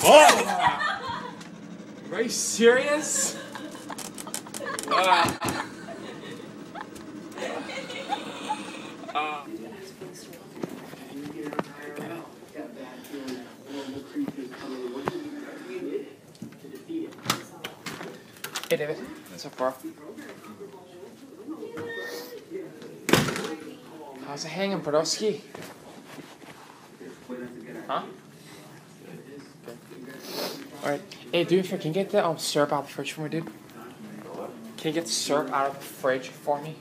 Oh! Are you serious? Hey David, what's up, bro? How's it hanging, Podolsky? Huh? Good. Alright. Hey, dude, if you can get the syrup out of the fridge for me, dude? Can you get the syrup out of the fridge for me?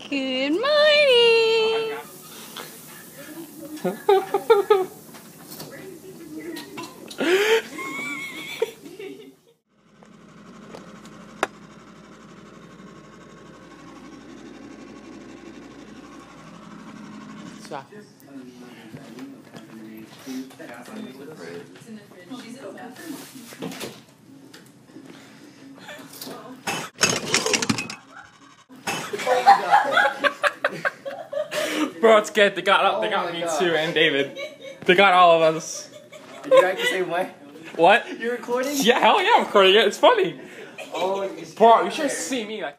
Good morning! Stop. Bro, it's good. They got me too, and David. They got all of us. Did you act the same way? What? You're recording? Yeah, hell yeah, I'm recording it. It's funny. Oh, Bro, you should see me like.